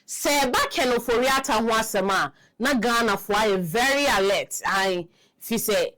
Se ba ken Ofori-Atta ho asema na Ghana for are very alert. I fi say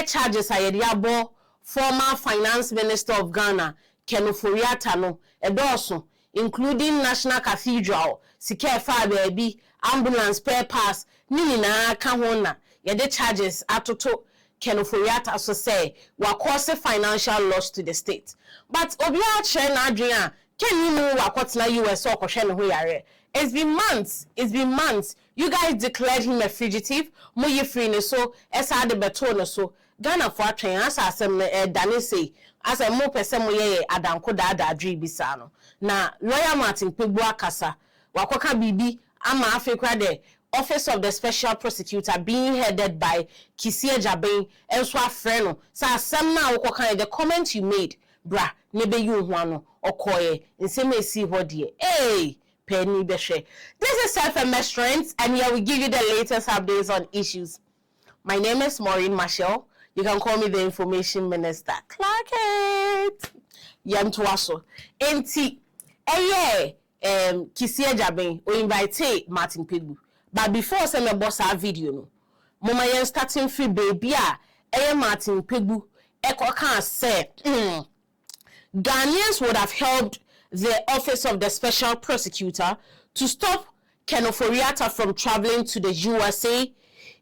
charges ayede abo former finance minister of Ghana Ken Ofori-Atta no edoso including National Cathedral sika fa baby ambulance spare parts ni na ka ho na yede charges atoto Ken Ofori-Atta so say wa cause financial loss to the state. But obi a che na adwen Ken you know wakotna US or kohwe ne ho yare. It's been months. You guys declared him a fugitive. Mo ye free ne so esa de beto no so. Ghana for atwen as asem dane say as a mo pese mo ye adanko da adwi bisa no. Na lawyer Martin Kpebu akasa wakoka bibi ama afekra de Office of the Special Prosecutor being headed by Kissi Agyabeng enso afre no. Sa asem na wakoka the comment you made bra nebe you ho ano okoye nsem esi ho de hey penny beshe. This is Self-MS Strength, and here we give you the latest updates on issues. My name is Maureen Marshall. You can call me the Information Minister. Clark it. Yamtuaso. Enti Kissi Agyabeng o invite Martin Kpebu. But before say me boss our video no. Mama yen starting free baby Martin Kpebu can say Ghanaians would have helped the Office of the Special Prosecutor to stop Ken Ofori-Atta from traveling to the USA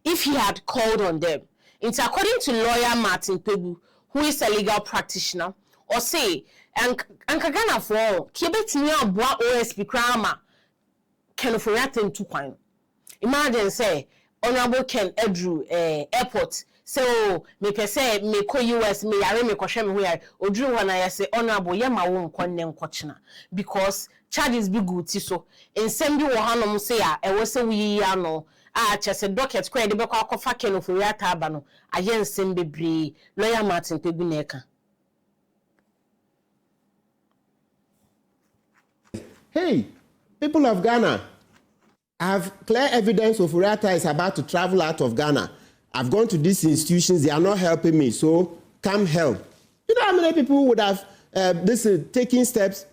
if he had called on them. It's according to lawyer Martin Kpebu, who is a legal practitioner, or say, and Ghana for Kibetini Abua OSP Krama Ken Ofori-Atta into kwine. Imagine say, Honorable Ken Edru Airport. So me pese me ko US me yare me kohwe me ho yare odru ho na ya say honorable ye ma wo nkonne nkochena because charges be good ti so ensem bi wo hanom say a e wo se wi ano a chese docket kwa de be kwa akofa Ken Ofori-Atta aba no aye ensem bebre lawyer Martin Kpebu na eka. Hey, people of Ghana, I have clear evidence Ofori-Atta is about to travel out of Ghana. I've gone to these institutions, they are not helping me, so come help. You know how many people would have taking steps,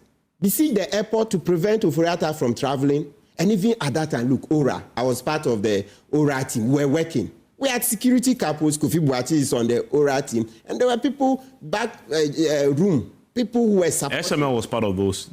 besiege the airport to prevent Ofori-Atta from traveling? And even at that time, look, ORA, I was part of the ORA team, we're working. We had security couples, Kofi Boati is on the ORA team, and there were people back room, people who were supporting. SML was part of those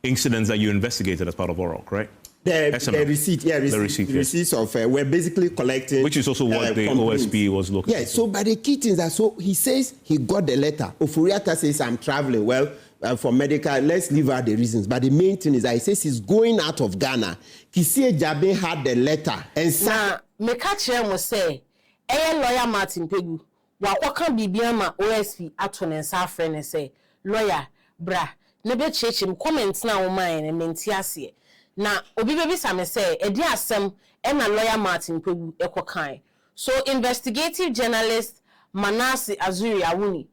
incidents that you investigated as part of ORA, right? The receipt, receipts of we're basically collecting, which is also what the OSP was looking. Yeah. So, but the key things are so he says he got the letter. Ofori-Atta says I'm traveling. Well, for medical, let's leave out the reasons. But the main thing is that he says he's going out of Ghana. Kissi Agyabeng had the letter and now me catch him was say, lawyer Martin Kpebu. Wakwaka bibiama OSP atone sa friend and say, lawyer, bra, nebe chechim comments na o mine and mentiase. Na obi bebi same say edi asem na lawyer Martin Kpebu ekokan. So investigative journalist Manase Azuri Awuni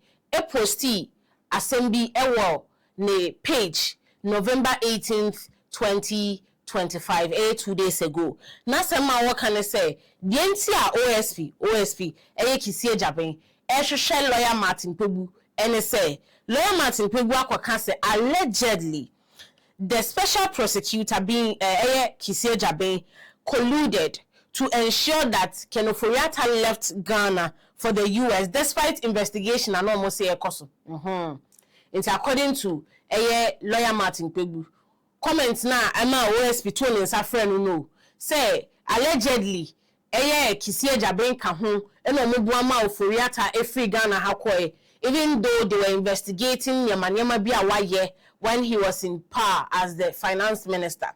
posti asem bi ewo ne page November 18th 2025 2 days ago. Na sema wo kan say the entire OSP Kissi Agyabeng hwehwe lawyer Martin Kpebu and say lawyer Martin Kpebu akwaka say allegedly the special prosecutor being Kissi Agyabeng colluded to ensure that Ken Ofori-Atta left Ghana for the US despite investigation and almost say ekoso. It's according to lawyer Martin Kpebu. Comments na ama OSP tone nsa friend no say allegedly Kissi Agyabeng ka ho eno mobu ama Ofori-Atta free Ghana hakoe even though they were investigating Yamanyama bi awaye when he was in power as the finance minister.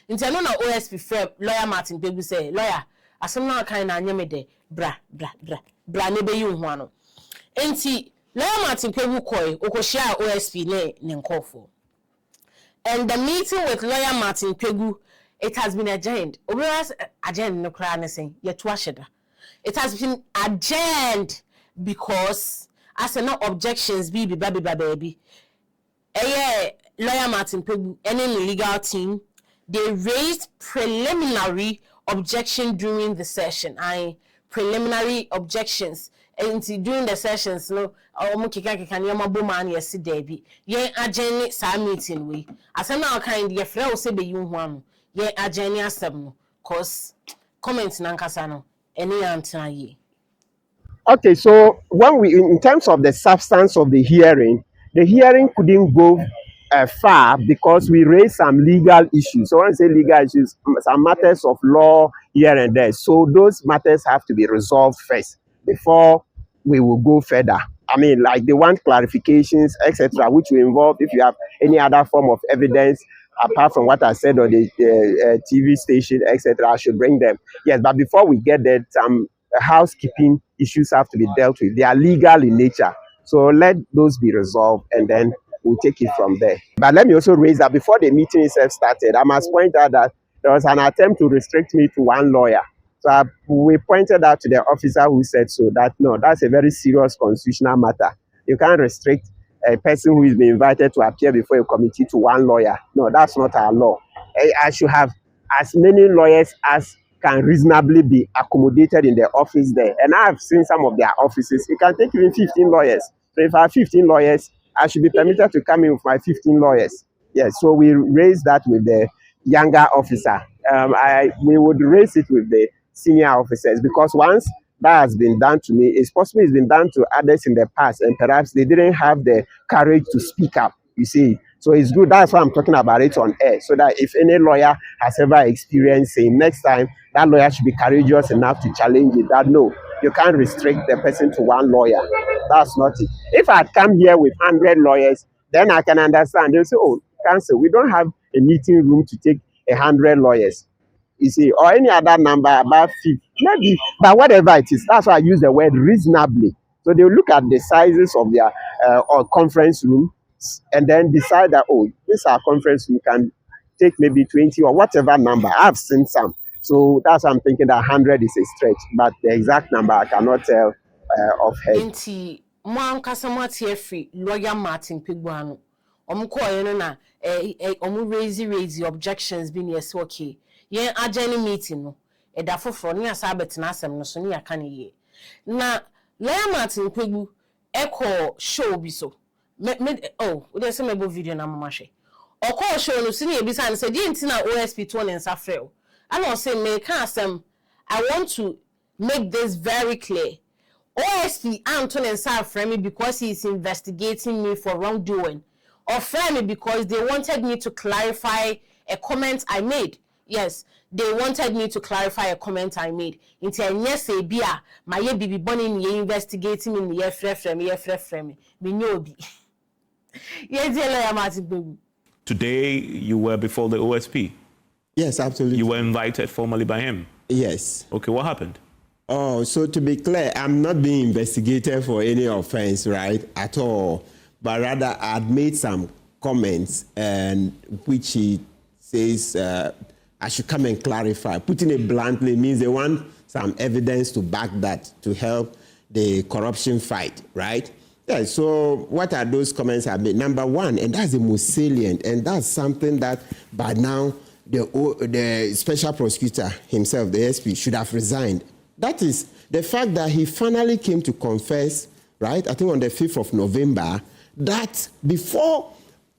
Inteno na OSP friend lawyer Martin Kpebu say lawyer asem na kan na anyeme de bra nebe yi ho ano. Enti lawyer Martin Kpebu koi okohia OSP ne nkofo. And the meeting with lawyer Martin Kpebu, it has been adjourned. No cry saying yet washeda. It has been adjourned because as no objections baby. Lawyer Martin Kpebu, any legal team, they raised preliminary objection during the session. Preliminary objections. during the sessions no omo kika nyama boma na yesi debi yen agene sa meeting we asem na kind ye frɛ wo se be yin ho ano yen agene asem no cause comment na nkasa no ene antena ye. Okay, so when in terms of the substance of the hearing couldn't go far because we raised some legal issues. So when I say legal issues, some matters of law here and there. So those matters have to be resolved first before we will go further. I mean, like they want clarifications, etc., which will involve if you have any other form of evidence apart from what I said on the TV station, etc., I should bring them. Yes, but before we get there, some housekeeping issues have to be dealt with. They are legal in nature. So let those be resolved and then we'll take it from there. But let me also raise that before the meeting itself started, I must point out that there was an attempt to restrict me to one lawyer. So we pointed out to the officer who said so that no, that's a very serious constitutional matter. You can't restrict a person who is being invited to appear before a committee to one lawyer. No, that's not our law. I should have as many lawyers as can reasonably be accommodated in the office there. And I've seen some of their offices. It can take even 15 lawyers. So if I have 15 lawyers, I should be permitted to come in with my 15 lawyers. Yes, so we raised that with the younger officer. We would raise it with the senior officers because once that has been done to me, it's possible it's been done to others in the past and perhaps they didn't have the courage to speak up, you see. So it's good, that's why I'm talking about it on air, so that if any lawyer has ever experienced saying next time, that lawyer should be courageous enough to challenge it, that no, you can't restrict the person to one lawyer. That's not it. If I'd come here with 100 lawyers, then I can understand. They'll say, oh, counsel, we don't have a meeting room to take 100 lawyers. You see, or any other number about 50, maybe, but whatever it is, that's why I use the word reasonably. So they look at the sizes of their conference room and then decide that, oh, this our conference room can take maybe 20 or whatever number. I've seen some. So that's why I'm thinking that 100 is a stretch, but the exact number I cannot tell offhand. Inti, mwa nkasama free lawyer Martin Kpebu no na raise objections being yes okay. Yen ageni meeting no eda foforo ne asabet na asem no so ne aka ne ye na lawyer Martin Kpebu eko show bi so we dey say mebo video na mama hwe oko show no so ne ebisa ne say di ntina OSP to ne nsa frɛ and I say me can asem I want to make this very clear. OSP Anton and Sir Fremi because he is investigating me for wrongdoing, or Fremi because they wanted me to clarify a comment I made. Yes, they wanted me to clarify a comment I made. Until yes, bia my ye bibi bonny ye investigating me ye Fremi. Me know be. Today you were before the OSP. Yes, absolutely. You were invited formally by him. Yes. Okay, what happened? Oh, so to be clear, I'm not being investigated for any offense, right, at all. But rather, I'd made some comments, and which he says I should come and clarify. Putting it bluntly means they want some evidence to back that, to help the corruption fight, right? Yeah, so what are those comments I made? Number one, and that's the most salient, and that's something that by now the special prosecutor himself, the SP, should have resigned. That is the fact that he finally came to confess, right, I think on the 5th of November, that before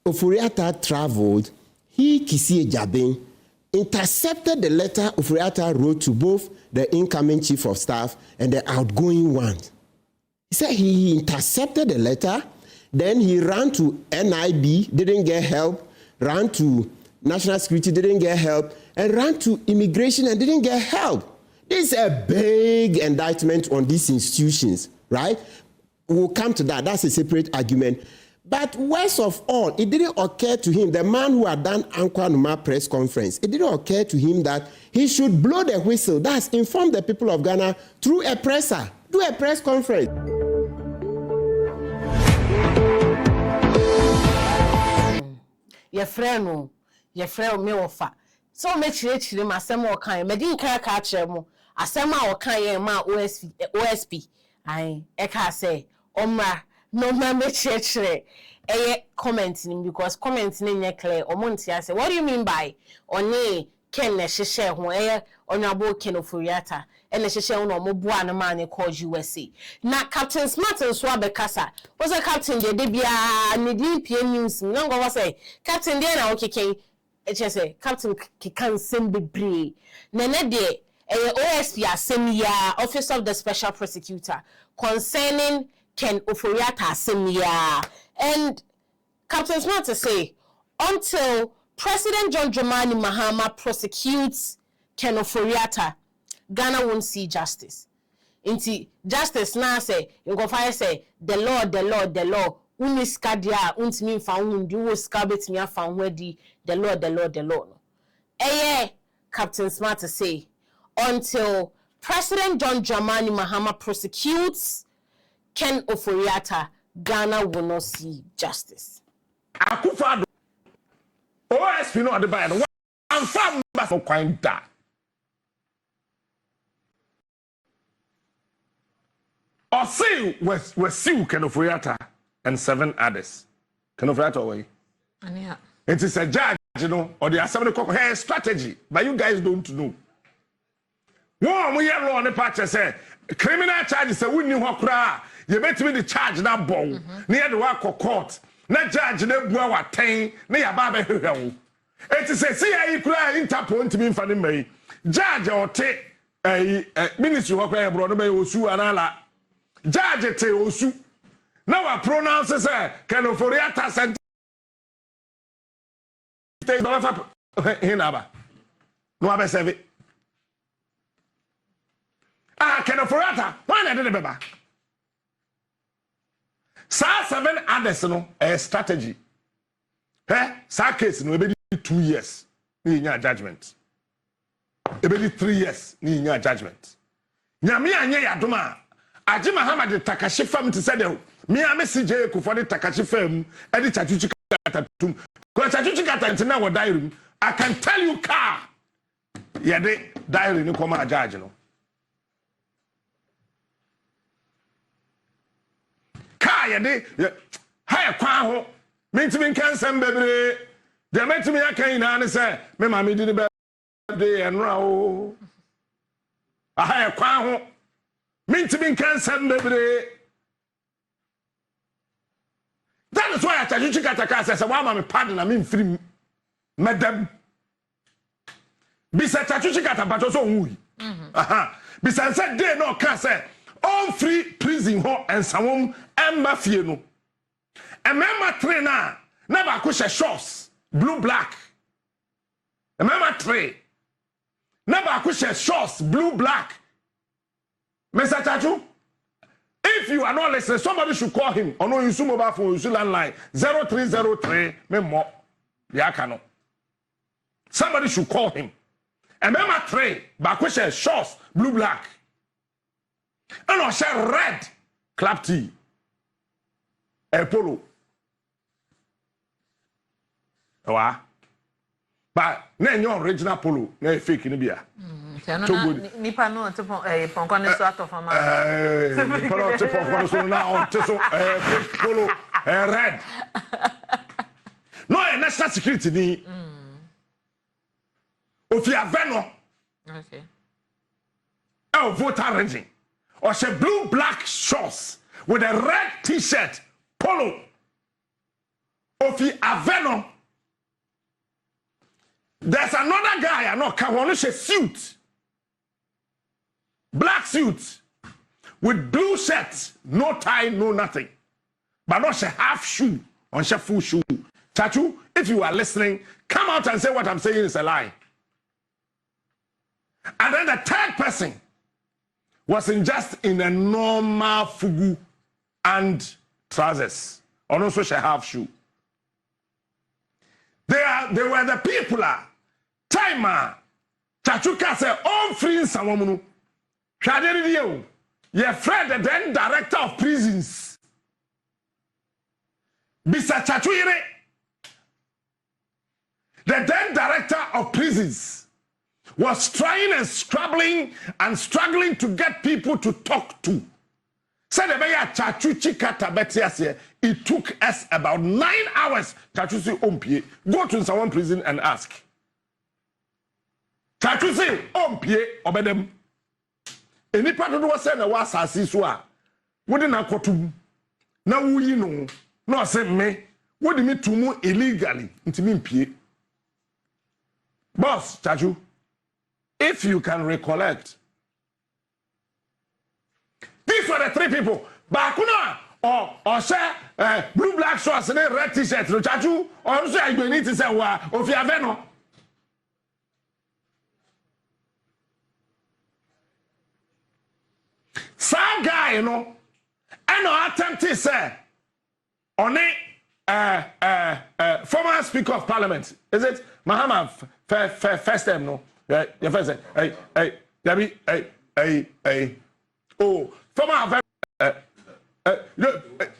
Ofori-Atta traveled, he, Kissi Agyabeng, intercepted the letter Ofori-Atta wrote to both the incoming chief of staff and the outgoing one. He said he intercepted the letter, then he ran to NIB, didn't get help, ran to National Security, didn't get help, and ran to Immigration and didn't get help. This is a big indictment on these institutions, right? We'll come to that. That's a separate argument. But worst of all, it didn't occur to him, the man who had done Ankwa Numa press conference, it didn't occur to him that he should blow the whistle. That's inform the people of Ghana through a presser. Do a press conference. Your friend me offer. So much rich him as some more kind. Medin catcher mo. As some more kind ma OSP. I eka say, Omra, no member church. Commenting because commenting in clear or Montia say, what do you mean by One Ken Neshe ho Honorable Ken Ofori-Atta and Neshe no Moboa no man called USA. Na Captain Smart and Swabe Kasa was a captain de Debia Nidi PM News. No go say Captain Dena okay say Captain Kikan Simbi Bree. Nene de OSP Asemia, Office of the Special Prosecutor, concerning Ken Ofori-Atta Asemia. And Captain Smart to say, until President John Dramani Mahama prosecutes Ken Ofori-Atta, Ghana won't see justice. Inti justice now say, you go find say, the law, uniskadia, untimi found, you will scabit me found where the law. No. Captain Smart to say, until President John Dramani Mahama prosecutes Ken Ofori-Atta, Ghana will not see justice. Akufado OSP no ade buy no am fam ba for kwan da or see we see Ken Ofori-Atta and 7 others. Ken Ofori-Atta way yeah, it is a judge, you know, or the assembly hey strategy, but you guys don't know. One we hear law on the patch say criminal charges say we knew how kra you bet me the charge na bon near the work court. Na judge na bua waten na ya ba be hwehwe. Enti se see ayi kura interpol ntimi mfa ne mai. Judge ote ministry ho kra ebro no be osu anala. Judge te osu. Na wa pronounce say Ken Ofori-Atta sentence hinaba. No abe serve. Ken Ofori-Atta, why na de beba? Sa 7 others no a strategy. Sa case no be 2 years ni nya judgment. E be 3 years ni nya judgment. Nyame anya yadoma Aji Mahama de takashi fam to say dem me am CJ ku for the takashi fam e de chachuchi kata tum. Ko chachuchi kata ntina wo diary. I can tell you car. Ye de diary ni come judge no. Car ye de ha kwa ho mentimi kan sam bebre de mentimi akan na ne say me ma me di ne birthday enra o ha kwa ho mentimi kan sam bebre. That is why I tell you chikata say wa ma me pardon na me free madam bisa chachu chikata bato so nwu bisa say dey no ka say all free prison ho and samom emma fie no emma train na ba ko she shorts blue black emma train na ba ko she shorts blue black. Mr. Chachu, if you are not listening, somebody should call him or no use mobile phone, use landline 0303 memo yakano. Somebody should call him. Emma train ba ko she shorts blue black and I share red clap tea a polo. Wa but na your original polo na fake ni bia. Nipa no te pon so out of ma. Polo te pon so na on te so polo red. No national security ni. Ofori-Atta. Okay. Voter regime. Or she blue black shorts with a red t-shirt polo. Ofori-Atta. There's another guy I know can she suit. Black suit with blue shirt, no tie, no nothing. But not she half shoe on she full shoe. Chachu, if you are listening, come out and say what I'm saying is a lie. And then the third person was in a normal fugu and trousers. Or also she half shoe. They were the people timer. Chachuka say all free someone. Your friend, the then director of prisons. Bisa Chachuire. The then director of prisons was trying and struggling to get people to talk to. Said it took us about 9 hours. Go to someone prison and ask. Chachu say ompie obedem. Enipa dodo say na wa asase so a wode na kotum na wuyi no na say me wode me tumu illegally ntimi mpie. Boss Chachu, if you can recollect, these were the three people. Bakuna or say blue black shorts and red t-shirt. No Chachu or say I need to say wa Ofori-Atta. Some guy, you know, and no attempt to say on it former Speaker of Parliament. Is it Mahama first time no? Your first oh former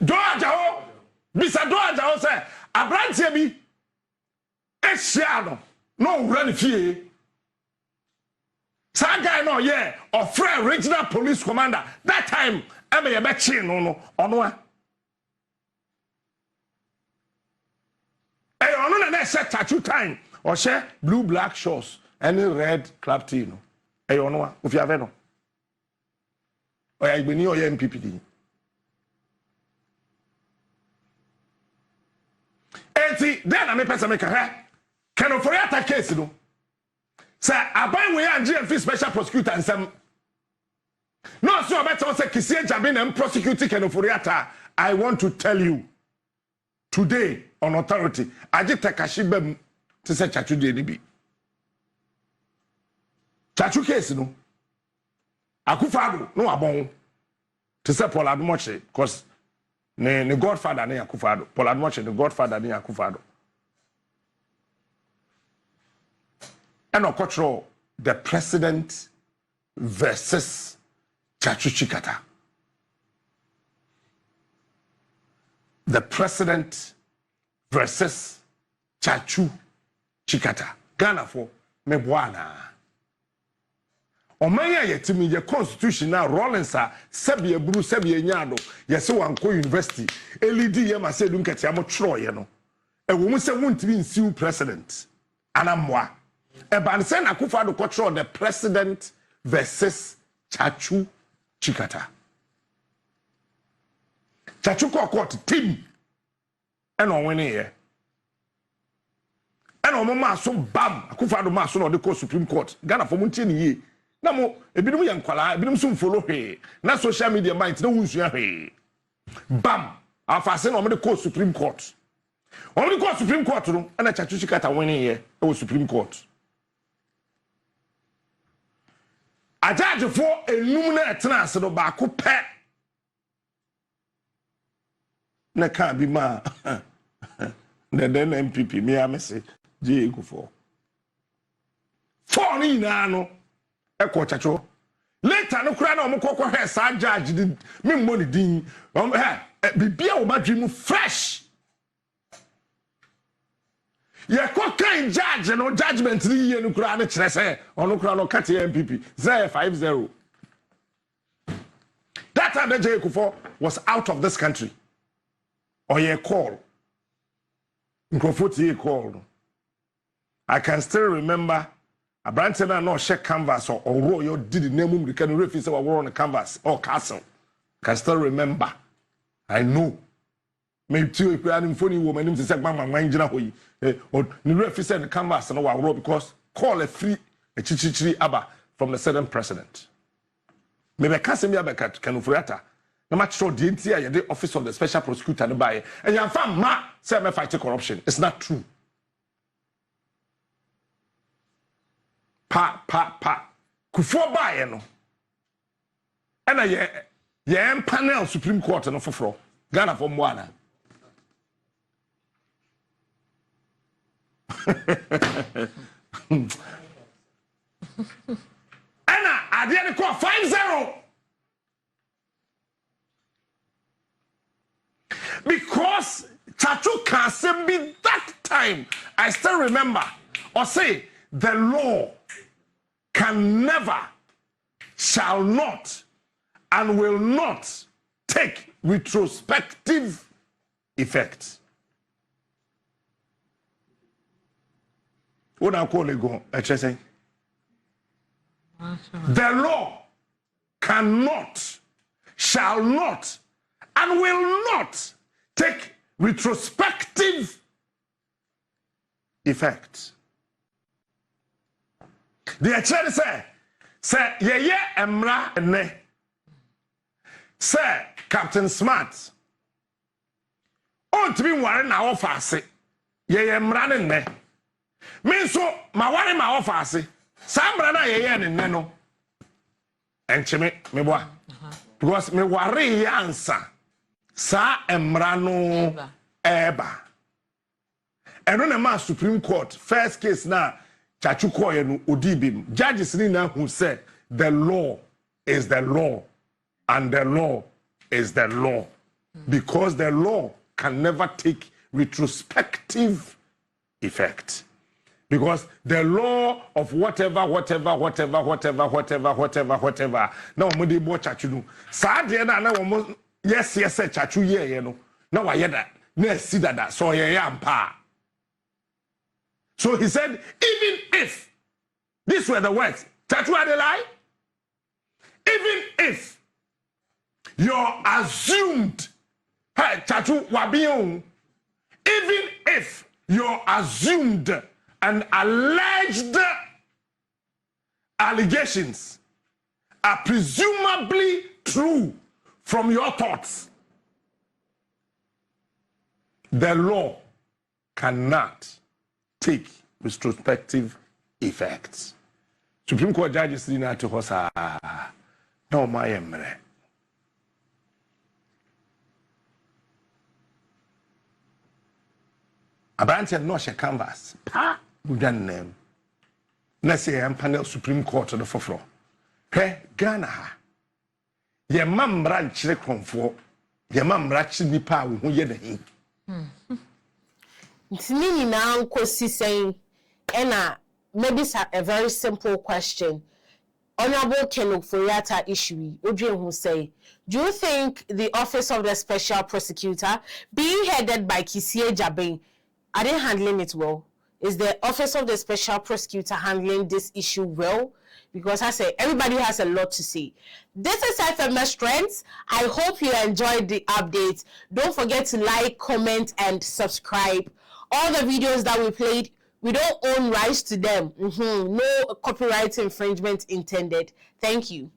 Doajao Bisa Doajao say Abrantie bi Esiano no run fie. Some guy no yeah Ofori regional police commander that time I be be chin no ono eh ono na set tattoo time or share blue black shorts and red club tee no eh ono Ofori-Atta no oya igbeni oya MPPD enti then na me pesa me ka ha can Ofori-Atta case no. Sir, Agyabeng we and GMF special prosecutor and some. No, so better say Kissi Agyabeng and prosecuting Ofori-Atta. I want to tell you today on authority. I just take Agyabeng to say Chachu DNB. Chachu case no. Akufo-Addo no abon to say Paul Adumoche because ne godfather ne Akufo-Addo. Paul Adumoche the godfather ne Akufo-Addo. And on control the president versus Chachu Chikata. The president versus Chachu Chikata. Ghana for Mebwana. Omanya yetimi ye constitution na Rollinsa Sebie Bru Sebie Nyado yese wanko university elidi ye mase dum kete amotro ye no. E wo mu se wuntimi nsiu president anamwa. Eban sen Akufo-Addo control the president versus Chachu Chikata. Chachu court team and on winning here. And on mama so bam Akufo-Addo ma so no the Supreme Court. Ghana for munti ye. Na mo ebinom yan kwala ebinom so follow he. Na social media mind na wunsu he. Bam afase no the Supreme Court. On the Supreme Court no and Chachu Chikata winning here. It was Supreme Court. A judge for a luminary tenance no baako pe na can be ma then MPP me amese je for 4 ni na no e ko chacho later no kura na omukokọ he sa judge di me mboni din bibia o ma dream fresh ye ko kan judge no judgment ni ye no kura na kire se ono kura no kate MPP 050. That time the J. was out of this country. Or ye call. Nkofoti call. I can still remember a branch no check canvas or row you did the name the can refuse our war on the canvas or castle. Can still remember. I know. Maybe two people funny woman to say mama mind hoyi. Or the refuse the canvas and our row because call a free a chichichiri abba from the certain president. Maybe I can't say me about Ofori-Atta. No matter sure the entire the office of the special prosecutor no buy and you found ma say me fight corruption. It's not true. Pa. Kufo buy no. And ye panel Supreme Court no for Ghana for Mwana. Anna, I didn't call 5-0. Because Chachu can't be that time. I still remember. Or say, the law can never, shall not, and will not take retrospective effect. What I call it go, HSA. The law cannot, shall not, and will not take retrospective effect. The actually say ye emra ne say Captain Smart on to be worry na office ye emra ne me so ma worry ma office sambra na ye ne no encheme me boa because me worry answer sa emra no eba eno na ma Supreme Court first case na chachu koye no odibim judges ni na who said the law is the law and the law is the law because the law can never take retrospective effect because the law of whatever now mo dey bo chachu no sa de na wo yes chachu ye no na wa ye da na si dada so ye ampa. So he said, even if, these were the words, Chachu had a lie, even if you're assumed, hey, Chachu wabiyon, even if you're assumed and alleged allegations are presumably true from your thoughts, the law cannot take retrospective effects. Supreme Court judges did not to us. No, my emre. Abanti no she canvas. Pa, budan name. Let's say I'm panel Supreme Court to the floor. Hey, Ghana. Ye mam branch the confor. Ye mam branch the power who ye the him. Nini na nkosi saying, Ena, maybe a very simple question. Honorable Ofori-Atta issue, Udrin who say, do you think the Office of the Special Prosecutor, being headed by Kissi Agyabeng, are they handling it well? Is the Office of the Special Prosecutor handling this issue well? Because I say, everybody has a lot to say. This is FMS Trends. I hope you enjoyed the update. Don't forget to like, comment, and subscribe. All the videos that we played, we don't own rights to them. No copyright infringement intended. Thank you.